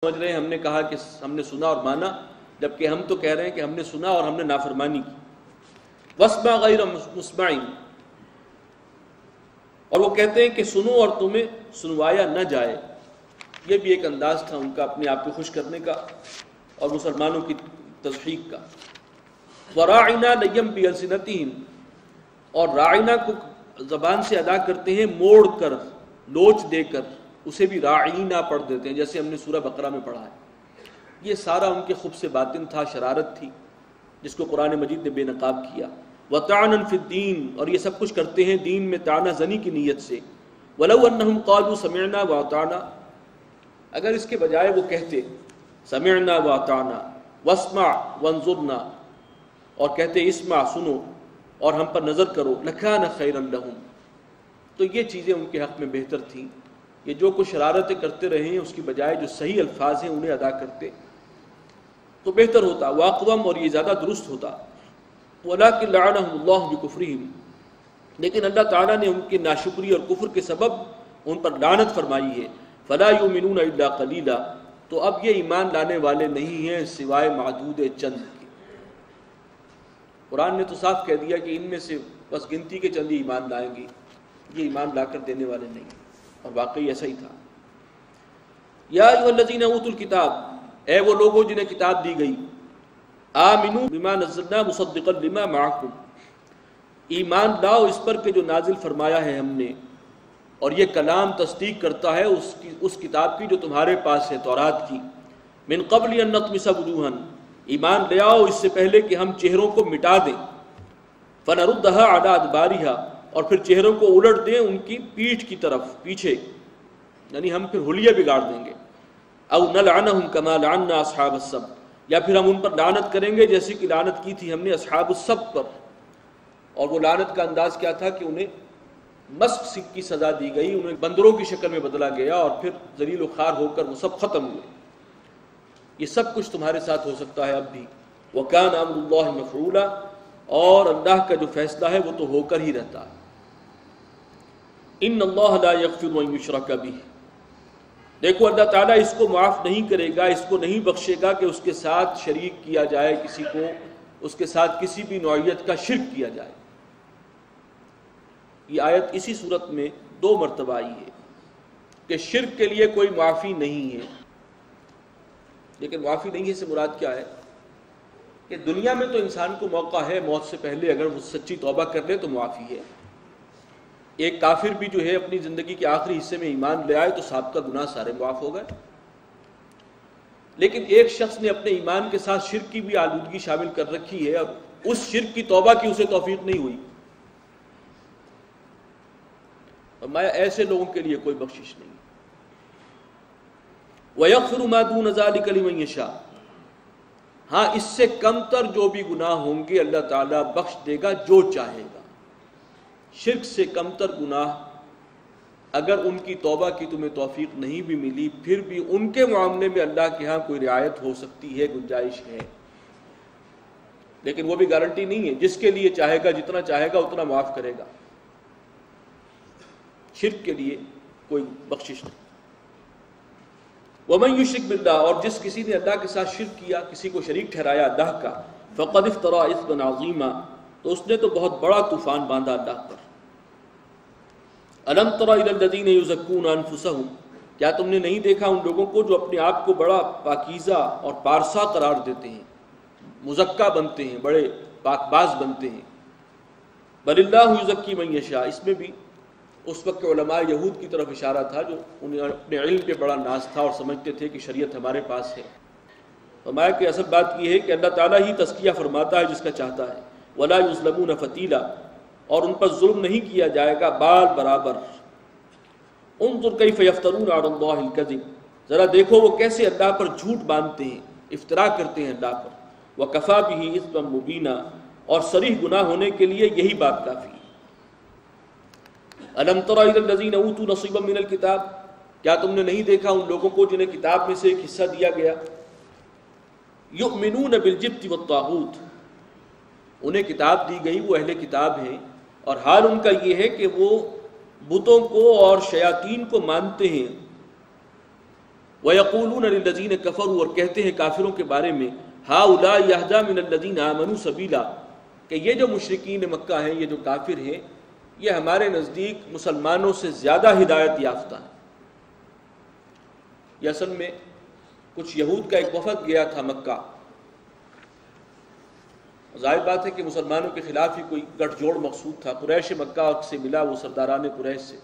سمجھ رہے ہیں ہم نے کہا کہ ہم نے سنا اور مانا، جبکہ ہم تو کہہ رہے ہیں کہ ہم نے سنا اور ہم نے نافرمانی کی۔ واسمع غیر مسمع، اور وہ کہتے ہیں کہ سنو اور تمہیں سنوایا نہ جائے۔ یہ بھی ایک انداز تھا ان کا اپنے آپ کو خوش کرنے کا اور مسلمانوں کی تضحیق کا۔ وراعنا لیم بألسنتہم، اور راعنا کو زبان سے ادا کرتے ہیں موڑ کر، لوچ دے کر، اسے بھی راعینا پڑھ دیتے ہیں جیسے ہم نے سورہ بقرہ میں پڑھا ہے۔ یہ سارا ان کے خبث باطن تھا، شرارت تھی، جس کو قرآن مجید نے بے نقاب کیا۔ وطعنا فی الدین، اور یہ سب کچھ کرتے ہیں دین میں طعنہ زنی کی نیت سے۔ ولو انہم قالوا سمعنا واطعنا، اگر اس کے بجائے وہ کہتے سمعنا واطعنا واسمع وانظرنا، اور کہتے اسمع سنو اور ہم پر نظر کرو، لکان خیرا لہم، تو یہ چیزیں ان کے حق میں بہتر تھیں۔ یہ جو کچھ شرارتیں کرتے رہے ہیں اس کی بجائے جو صحیح الفاظ ہیں انہیں ادا کرتے تو بہتر ہوتا، واقوم، اور یہ زیادہ درست ہوتا۔ وَلَٰكِن لَعَنَهُمُ اللَّهُ بِكُفْرِهِمْ، لیکن اللہ تعالیٰ نے ان کے ناشکری اور کفر کے سبب ان پر لعنت فرمائی ہے۔ فَلَا يُؤْمِنُونَ إِلَّا قَلِيلًا، تو اب یہ ایمان لانے والے نہیں ہیں سوائے معدود چند کے۔ قرآن نے تو صاف کہہ دیا کہ ان میں سے بس گنتی کے چند ہی ایمان لائیں گے، یہ ایمان لا کر دینے والے نہیں، اور واقعی ایسا ہی تھا۔ یا ایھا الذین اوتوا الکتاب، اے وہ لوگوں جنہیں کتاب دی گئی، آمنوا بما نزلنا مصدقا لما معکم، ایمان لاؤ اس پر کہ جو نازل فرمایا ہے ہم نے، اور یہ کلام تصدیق کرتا ہے اس کتاب کی جو تمہارے پاس ہے، تورات کی۔ من قبل ان نطمس وجوہا، ایمان لے آؤ اس سے پہلے کہ ہم چہروں کو مٹا دیں، فنردھا علی ادبارہا، اور پھر چہروں کو الٹ دیں ان کی پیٹھ کی طرف، پیچھے، یعنی ہم پھر حلیے بگاڑ دیں گے۔ او نلعنہم کما لعنا اصحاب السبت، یا پھر ہم ان پر لعنت کریں گے جیسے کہ لعنت کی تھی ہم نے اصحاب السبت پر۔ اور وہ لعنت کا انداز کیا تھا کہ انہیں مسخ کی سزا دی گئی، انہیں بندروں کی شکل میں بدلا گیا، اور پھر ذلیل و خوار ہو کر وہ سب ختم ہوئے۔ یہ سب کچھ تمہارے ساتھ ہو سکتا ہے اب بھی۔ وَكَانَ أَمْرُ اللَّهِ مَفْعُولًا، اور اللہ کا جو فیصلہ ہے وہ تو ہو کر ہی رہتا ہے۔ إِنَّ اللَّهَ لَا يَغْفِرُ أَن يُشْرَكَ بِهِ، دیکھو اللہ تعالیٰ اس کو معاف نہیں کرے گا، اس کو نہیں بخشے گا کہ اس کے ساتھ شریک کیا جائے، کسی کو اس کے ساتھ کسی بھی نوعیت کا شرک کیا جائے۔ یہ آیت اسی صورت میں 2 مرتبہ آئی ہے کہ شرک کے لیے کوئی معافی نہیں ہے۔ لیکن معافی نہیں ہے سے مراد کیا ہے کہ دنیا میں تو انسان کو موقع ہے موت سے پہلے اگر وہ سچی توبہ کر لے تو معافی ہے۔ ایک کافر بھی جو ہے اپنی زندگی کے آخری حصے میں ایمان لے آئے تو سابقہ گناہ سارے معاف ہو گئے۔ لیکن ایک شخص نے اپنے ایمان کے ساتھ شرک کی بھی آلودگی شامل کر رکھی ہے، اور اس شرک کی توبہ کی اسے توفیق نہیں ہوئی، فرمایا ایسے لوگوں کے لیے کوئی بخشش نہیں۔ وَيَغْفِرُ مَا دُونَ ذَلِكَ لِمَن يَشَاءُ، ہاں اس سے کم تر جو بھی گناہ ہوں گے اللہ تعالیٰ بخش دے گا جو چاہے گا۔ شرک سے کم تر گناہ اگر ان کی توبہ کی تمہیں توفیق نہیں بھی ملی، پھر بھی ان کے معاملے میں اللہ کے ہاں کوئی رعایت ہو سکتی ہے، گنجائش ہے، لیکن وہ بھی گارنٹی نہیں ہے۔ جس کے لیے چاہے گا جتنا چاہے گا اتنا معاف کرے گا، شرک کے لیے کوئی بخشش نہیں۔ وَمَن يُشْرِكْ بِاللَّهِ، اور جس کسی نے اللہ کے ساتھ شرک کیا، کسی کو شریک ٹھہرایا اللہ کا، فَقَدِ افْتَرَىٰ إِثْمًا عَظِيمًا، تو اس نے تو بہت بڑا طوفان باندھا اللہ پر۔ أَلَمْ تَرَ إِلَى الَّذِينَ يُزَكُّونَ أَنفُسَهُمْ، کیا تم نے نہیں دیکھا ان لوگوں کو جو اپنے آپ کو بڑا پاکیزہ اور پارسا قرار دیتے ہیں، مزکہ بنتے ہیں، بڑے پاک باز بنتے ہیں۔ بَلِ اللَّهُ يُزَكِّي مَن يَشَاءُ، اس میں بھی اس وقت کے علماء یہود کی طرف اشارہ تھا جو انہیں اپنے علم پہ بڑا ناز تھا اور سمجھتے تھے کہ شریعت ہمارے پاس ہے۔ فرمایا کہ اصل بات یہ ہے کہ اللہ تعالیٰ ہی تزکیہ فرماتا ہے جس کا چاہتا ہے۔ وَلَا يُظْلَمُونَ فَتِيلًا، اور ان پر ظلم نہیں کیا جائے گا بال برابر۔ انظر کیف یفترون علی اللہ الکذب، ذرا دیکھو وہ کیسے اللہ پر جھوٹ باندھتے ہیں، افتراء کرتے ہیں اللہ پر۔ وَکَفَىٰ بِهِ إِثْمًا مُبِينًا، اور صریح گناہ ہونے کے لیے یہی بات کافی ہے۔ أَلَمْ تَرَ إِلَى الَّذِينَ أُوتُوا نَصِيبًا مِنَ الْكِتَابِ، کیا تم نے نہیں دیکھا ان لوگوں کو جنہیں کتاب میں سے ایک حصہ دیا گیا؟ يُؤْمِنُونَ بِالْجِبْتِ وَالطَّاغُوتِ، انہیں کتاب دی گئی، وہ اہل کتاب ہیں، اور حال ان کا یہ ہے کہ وہ بتوں کو اور شیاطین کو مانتے ہیں۔ وَيَقُولُونَ لِلَّذِينَ كَفَرُوا، اور کہتے ہیں کافروں کے بارے میں، هَؤُلَاءِ أَهْدَىٰ مِنَ الَّذِينَ آمَنُوا سَبِيلًا، کہ یہ جو مشرکین مکہ ہیں، یہ جو کافر ہیں، یہ ہمارے نزدیک مسلمانوں سے زیادہ ہدایت یافتہ ہیں۔ یہ اصل میں کچھ یہود کا ایک وفد گیا تھا مکہ، ظاہر بات ہے کہ مسلمانوں کے خلاف ہی کوئی گٹھ جوڑ مقصود تھا، قریش مکہ سے ملا وہ سرداران قریش سے،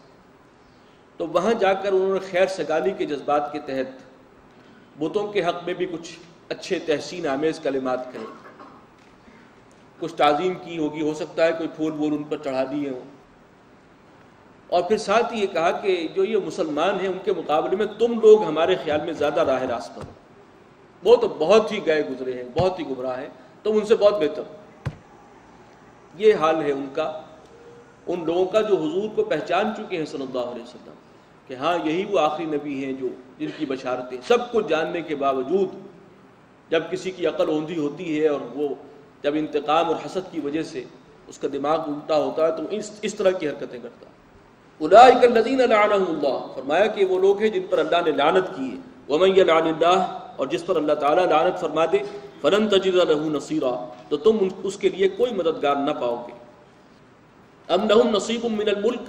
تو وہاں جا کر انہوں نے خیر سگالی کے جذبات کے تحت بتوں کے حق میں بھی کچھ اچھے تحسین آمیز کلمات کہے، کچھ تعظیم کی ہوگی، ہو سکتا ہے کوئی پھول وول ان پر چڑھا دیے ہوں، اور پھر ساتھ ہی یہ کہا کہ جو یہ مسلمان ہیں ان کے مقابلے میں تم لوگ ہمارے خیال میں زیادہ راہ راست پر ہو، وہ تو بہت ہی گئے گزرے ہیں، بہت ہی گمراہ ہیں، تم ان سے بہت بہتر۔ یہ حال ہے ان کا، ان لوگوں کا جو حضور کو پہچان چکے ہیں صلی اللہ علیہ وسلم کہ ہاں یہی وہ آخری نبی ہیں جو جن کی بشارتیں، سب کچھ جاننے کے باوجود جب کسی کی عقل اوندھی ہوتی ہے اور وہ جب انتقام اور حسد کی وجہ سے اس کا دماغ الٹا ہوتا ہے تو اس طرح کی حرکتیں کرتا ہے۔ اولئک الذین لعنہم اللہ، فرمایا کہ وہ لوگ ہیں جن پر اللہ نے لعنت کی ہے، ومن یلعن اللہ، اور جس پر اللہ تعالیٰ لعنت فرما دے، فلن تجد له نصیرا، تو تم اس کے لیے کوئی مددگار نہ پاؤ گے۔ ام لہم نصیب من الملک،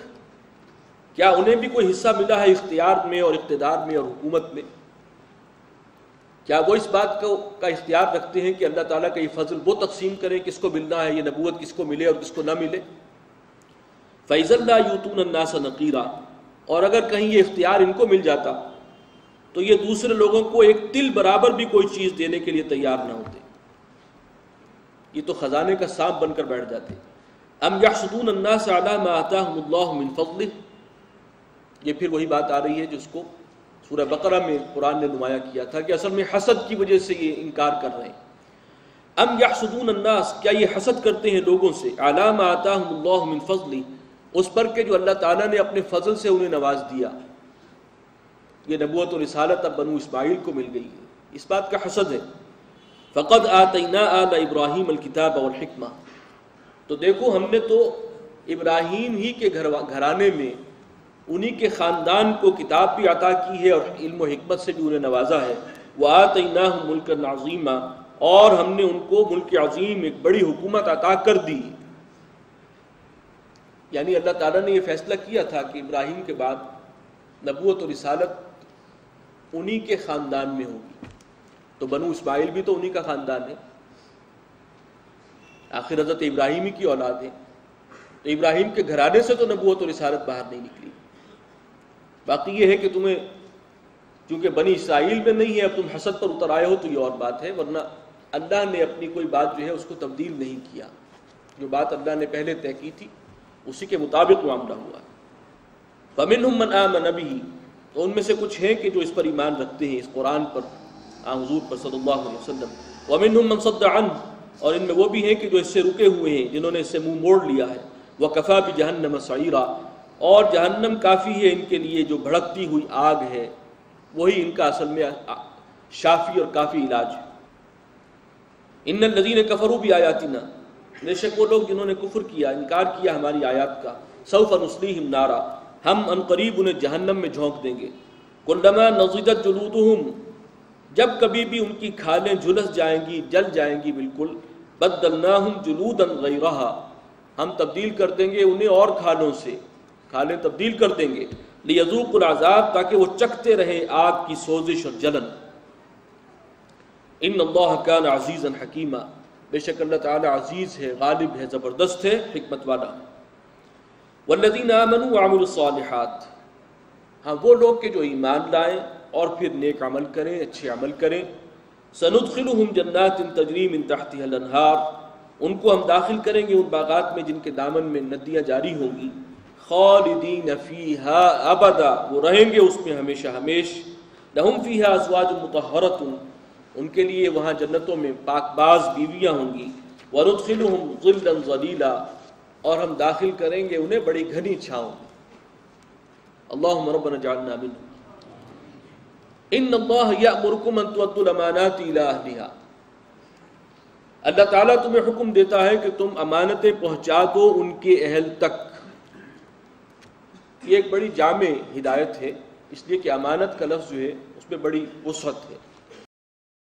کیا انہیں بھی کوئی حصہ ملا ہے اختیار میں اور اقتدار میں اور حکومت میں؟ کیا وہ اس بات کا اختیار رکھتے ہیں کہ اللہ تعالیٰ کا یہ فضل وہ تقسیم کریں کس کو ملنا ہے، یہ نبوت کس کو ملے اور کس کو نہ ملے؟ فَإِذًا لَا يُؤْتُونَ النَّاسَ نَقِيرًا، اور اگر کہیں یہ اختیار ان کو مل جاتا تو یہ دوسرے لوگوں کو ایک تل برابر بھی کوئی چیز دینے کے لیے تیار نہ ہوتے، یہ تو خزانے کا سانپ بن کر بیٹھ جاتے۔ ام یحسدون الناس علی ما آتاہم اللہ من فضلہ، یہ پھر وہی بات آ رہی ہے جس کو سورہ بقرہ میں قرآن نے نمایاں کیا تھا کہ اصل میں حسد کی وجہ سے یہ انکار کر رہے ہیں۔ ام یحسدون الناس، کیا یہ حسد کرتے ہیں لوگوں سے، علی ما آتاہم اللہ من فضلہ، اس پر کہ جو اللہ تعالیٰ نے اپنے فضل سے انہیں نواز دیا، یہ نبوت و رسالت اب بنو اسماعیل کو مل گئی ہے، اس بات کا حسد ہے۔ فقد آتینا آل ابراہیم الکتاب والحکمہ، تو دیکھو ہم نے تو ابراہیم ہی کے گھرانے میں انہی کے خاندان کو کتاب بھی عطا کی ہے اور علم و حکمت سے بھی انہیں نوازا ہے۔ وآتیناہم ملکا عظیما، اور ہم نے ان کو ملک عظیم، ایک بڑی حکومت عطا کر دی، یعنی اللہ تعالیٰ نے یہ فیصلہ کیا تھا کہ ابراہیم کے بعد نبوت و رسالت انہی کے خاندان میں ہوگی، تو بنو اسماعیل بھی تو انہی کا خاندان ہے، آخر حضرت ابراہیم ہی کی اولاد ہے، تو ابراہیم کے گھرانے سے تو نبوت و رسالت باہر نہیں نکلی۔ باقی یہ ہے کہ تمہیں چونکہ بنی اسرائیل میں نہیں ہے، اب تم حسد پر اتر آئے ہو تو یہ اور بات ہے، ورنہ اللہ نے اپنی کوئی بات جو ہے اس کو تبدیل نہیں کیا، جو بات اللہ نے پہلے طے کی تھی اسی کے مطابق معاملہ ہوا۔ فَمِنْهُمْ مَنْ آمَنَ بِهِ، تو ان میں سے کچھ ہیں کہ جو اس پر ایمان رکھتے ہیں، اس قرآن پر، حضور پر صلی اللہ علیہ وسلم۔ وَمِنْهُمْ مَنْ صَدَّ عَنْهُ، اور ان میں وہ بھی ہیں کہ جو اس سے رکے ہوئے ہیں، جنہوں نے اس سے منہ موڑ لیا ہے۔ وَكَفَى بِجَهَنَّمَ سَعِيرًا، اور جہنم کافی ہے ان کے لیے، جو بھڑکتی ہوئی آگ ہے، وہی ان کا اصل میں شافی اور کافی علاج ہے۔ ان الذین کفروا بآیاتنا، بے شک وہ لوگ جنہوں نے کفر کیا، انکار کیا ہماری آیات کا، سوف نصلیہم نارا، ہم عنقریب انہیں جہنم میں جھونک دیں گے۔ کلما نضجت جلودہم، جب کبھی بھی ان کی کھالیں جھلس جائیں گی، جل جائیں گی بالکل، بدلناہم جلودا غیرہا، ہم تبدیل کر دیں گے انہیں اور کھالوں سے، کھالیں تبدیل کر دیں گے، لیذوقوا العذاب، تاکہ وہ چکھتے رہیں آگ کی سوزش اور جلن۔ ان اللہ کان عزیزا حکیما، بے شک اللہ تعالی عزیز ہے، غالب ہے، زبردست ہے، حکمت والا۔ والذین آمنوا وعملوا الصالحات، ہاں وہ لوگ کہ جو ایمان لائیں اور پھر نیک عمل کریں، اچھے عمل کریں۔ سندخلہم جنات تجری من تحتها الانہار، ان کو ہم داخل کریں گے ان باغات میں جن کے دامن میں ندیاں جاری ہوں گی۔ خالدین فیہا ابدا، وہ رہیں گے اس میں ہمیشہ ہمیش۔ لہم فیہا ازواج مطہرۃ، ان کے لیے وہاں جنتوں میں پاک باز بیویاں ہوں گی۔ وندخلہم ظلا ظلیلا، اور ہم داخل کریں گے انہیں بڑی گھنی چھاؤں۔ اللہم ربنا اجعلنا منہم۔ ان اللہ یأمرکم ان تؤدوا الامانات الی اہلہا، اللہ تعالیٰ تمہیں حکم دیتا ہے کہ تم امانتیں پہنچا دو ان کے اہل تک۔ یہ ایک بڑی جامع ہدایت ہے اس لیے کہ امانت کا لفظ جو ہے اس میں بڑی وسعت ہے.